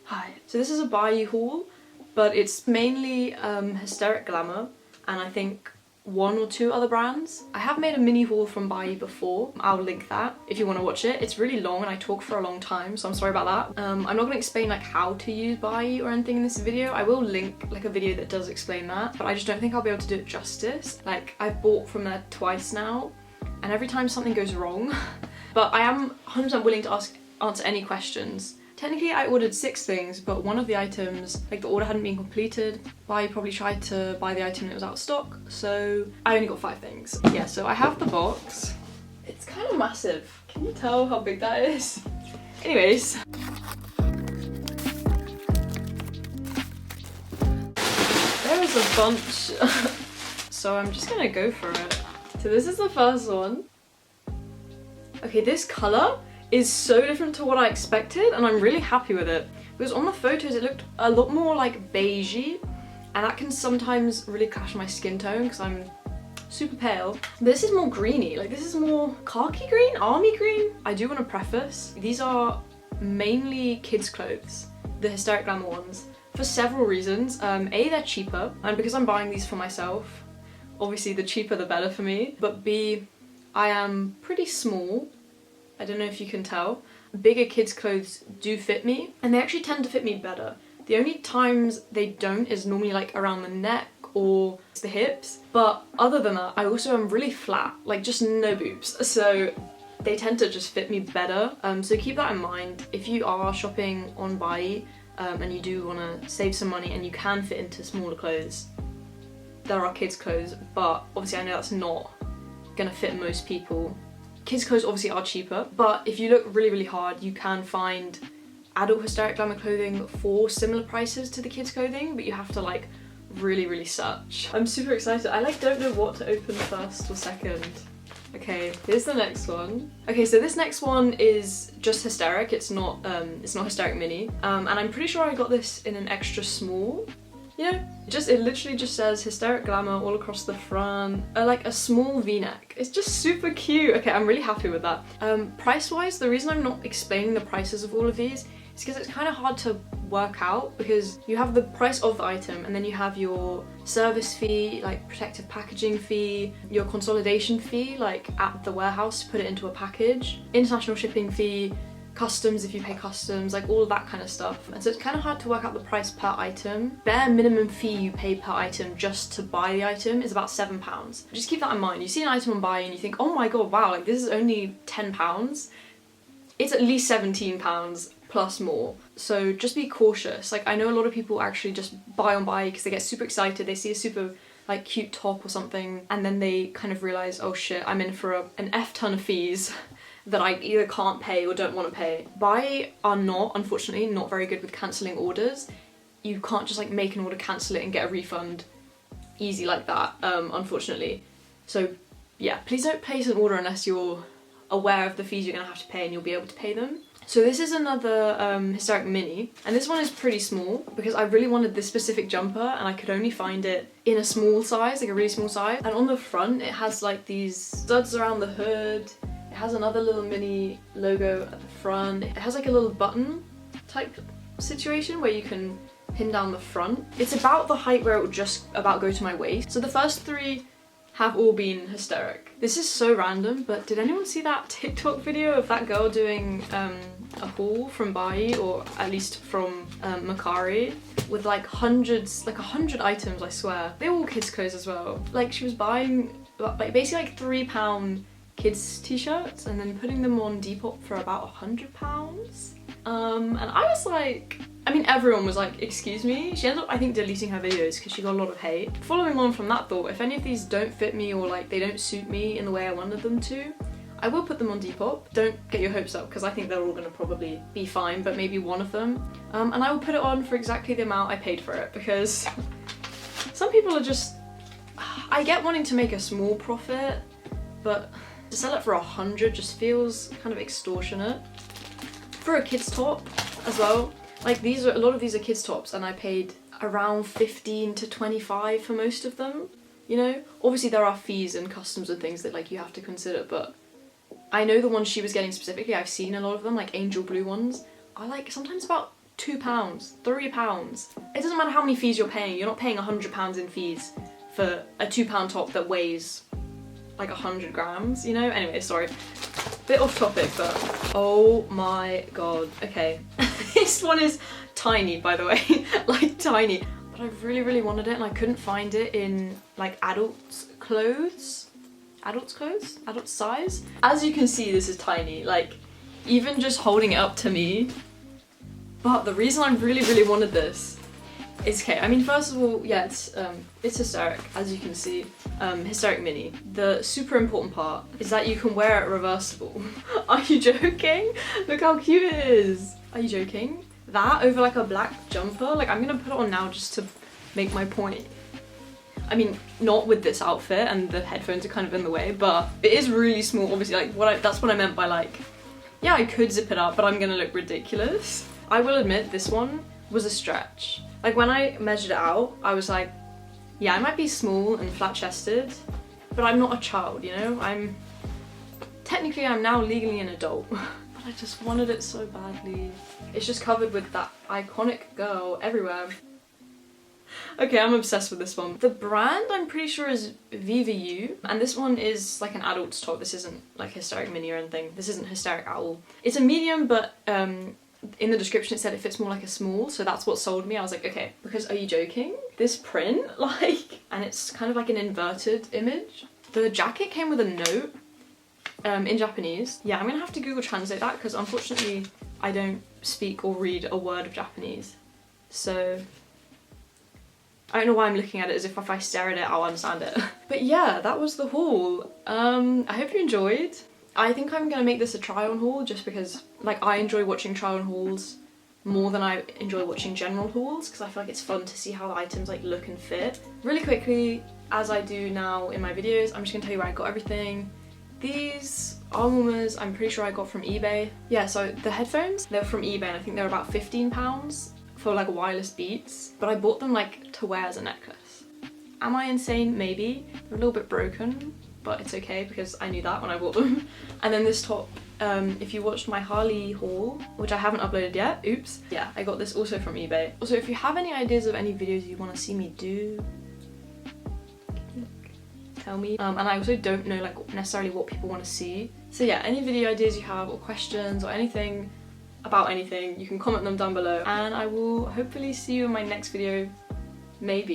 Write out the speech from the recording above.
Hi. So this is a Buyee haul, but it's mainly Hysteric Glamour and I think one or two other brands. I have made a mini haul from Buyee before. I'll link that if you want to watch it. It's really long and I talk for a long time, so I'm sorry about that. I'm not going to explain like how to use Buyee or anything in this video. I will link like a video that does explain that, but I just don't think I'll be able to do it justice. Like, I've bought from there twice now and every time something goes wrong, but I am 100% willing to answer any questions. Technically I ordered 6 things, but one of the items, like the order hadn't been completed. Buyee probably tried to buy the item and it was out of stock, so I only got 5 things. Yeah, so I have the box. It's kind of massive. Can you tell how big that is? Anyways. There is a bunch. So I'm just gonna go for it. So this is the first one. Okay, this colour is so different to what I expected and I'm really happy with it. Because on the photos it looked a lot more like beigey and that can sometimes really clash my skin tone because I'm super pale. This is more greeny, like this is more khaki green, army green. I do want to preface, these are mainly kids clothes, the Hysteric Glamour ones, for several reasons. A, they're cheaper, and because I'm buying these for myself, obviously the cheaper the better for me, but B, I am pretty small. I don't know if you can tell. Bigger kids' clothes do fit me, and they actually tend to fit me better. The only times they don't is normally like around the neck or the hips, but other than that, I also am really flat, like just no boobs, so they tend to just fit me better. So keep that in mind. If you are shopping on Buyee and you do want to save some money and you can fit into smaller clothes, there are kids' clothes, but obviously I know that's not gonna fit most people. Kids' clothes obviously are cheaper, but if you look really, really hard, you can find adult Hysteric Glamour clothing for similar prices to the kids' clothing, but you have to like really, really search. I'm super excited. I like don't know what to open first or second. Okay, here's the next one. Okay, so this next one is just Hysteric. It's not Hysteric Mini, and I'm pretty sure I got this in an extra small. You know, it literally just says Hysteric Glamour all across the front, like a small v-neck. It's just super cute. Okay, I'm really happy with that. Price-wise, the reason I'm not explaining the prices of all of these is because it's kind of hard to work out, because you have the price of the item and then you have your service fee, like protective packaging fee, your consolidation fee, like at the warehouse to put it into a package, international shipping fee, customs if you pay customs, like all of that kind of stuff. And so it's kind of hard to work out the price per item. Bare minimum fee you pay per item just to buy the item is about £7. Just keep that in mind. You see an item on Buyee and you think, oh my god, wow, like this is only £10. It's at least £17 plus more. So just be cautious. Like, I know a lot of people actually just buy on Buyee because they get super excited, they see a super like cute top or something, and then they kind of realise, oh shit, I'm in for an F ton of fees that I either can't pay or don't want to pay. Buyee are unfortunately, not very good with cancelling orders. You can't just like make an order, cancel it and get a refund easy like that, unfortunately. So yeah, please don't place an order unless you're aware of the fees you're gonna have to pay and you'll be able to pay them. So this is another Hysteric Mini, and this one is pretty small because I really wanted this specific jumper and I could only find it in a small size, like a really small size. And on the front it has like these studs around the hood. It has another little mini logo at the front. It has like a little button type situation where you can pin down the front. It's about the height where it will just about go to my waist. So the first 3 have all been Hysteric. This is so random, but did anyone see that TikTok video of that girl doing a haul from Buyee, or at least from Mercari, with like hundreds, like 100 items, I swear. They were all kids' clothes as well. Like, she was buying like basically like £3 kids t-shirts and then putting them on Depop for about £100. And I was like, I mean, everyone was like, excuse me? She ended up, I think, deleting her videos because she got a lot of hate. Following on from that thought, if any of these don't fit me or like they don't suit me in the way I wanted them to, I will put them on Depop. Don't get your hopes up because I think they're all gonna probably be fine, but maybe one of them. And I will put it on for exactly the amount I paid for it, because some people are just, I get wanting to make a small profit, but to sell it for 100 just feels kind of extortionate. For a kid's top as well, like a lot of these are kids tops and I paid around 15 to 25 for most of them, you know? Obviously there are fees and customs and things that like you have to consider, but I know the ones she was getting specifically, I've seen a lot of them, like angel blue ones, are like sometimes about £2, £3. It doesn't matter how many fees you're paying. You're not paying £100 in fees for a £2 top that weighs like 100 grams, you know? Anyway, sorry. Bit off topic, but oh my god. Okay. This one is tiny, by the way. Like tiny. But I really, really wanted it and I couldn't find it in like adults' clothes. Adults' clothes? Adult size? As you can see, this is tiny. Like, even just holding it up to me. But the reason I really, really wanted this is, okay, I mean, first of all, yeah, it's Hysteric, as you can see. Hysteric Mini. The super important part is that you can wear it reversible. Are you joking? Look how cute it is. Are you joking? That over like a black jumper, like I'm gonna put it on now just to make my point. I mean, not with this outfit and the headphones are kind of in the way, but it is really small, obviously, like that's what I meant by like, yeah, I could zip it up, but I'm gonna look ridiculous. I will admit this one was a stretch. Like when I measured it out, I was like, yeah, I might be small and flat-chested, but I'm not a child, you know? I'm now legally an adult. I just wanted it so badly. It's just covered with that iconic girl everywhere. Okay, I'm obsessed with this one. The brand I'm pretty sure is Viva You, and this one is like an adult's top. This isn't like Hysteric Mini or anything. This isn't Hysteric at all. It's a medium, but in the description it said it fits more like a small, so that's what sold me. I was like, okay, because are you joking? This print, like, and it's kind of like an inverted image. The jacket came with a note. In Japanese. Yeah, I'm gonna have to Google Translate that because unfortunately I don't speak or read a word of Japanese. So I don't know why I'm looking at it as if I stare at it I'll understand it. But yeah, that was the haul. I hope you enjoyed. I think I'm gonna make this a try on haul just because like I enjoy watching try on hauls more than I enjoy watching general hauls because I feel like it's fun to see how the items like look and fit. Really quickly, as I do now in my videos, I'm just gonna tell you where I got everything. These arm warmers, I'm pretty sure I got from eBay. Yeah, so the headphones, they're from eBay and I think they're about £15 for like wireless Beats, but I bought them like to wear as a necklace. Am I insane? Maybe. They're a little bit broken, but it's okay because I knew that when I bought them. And then this top, if you watched my Harley haul, which I haven't uploaded yet, oops. Yeah, I got this also from eBay. Also, if you have any ideas of any videos you want to see me do, tell me. And I also don't know like necessarily what people want to see. So yeah, any video ideas you have or questions or anything about anything, you can comment them down below and I will hopefully see you in my next video, maybe.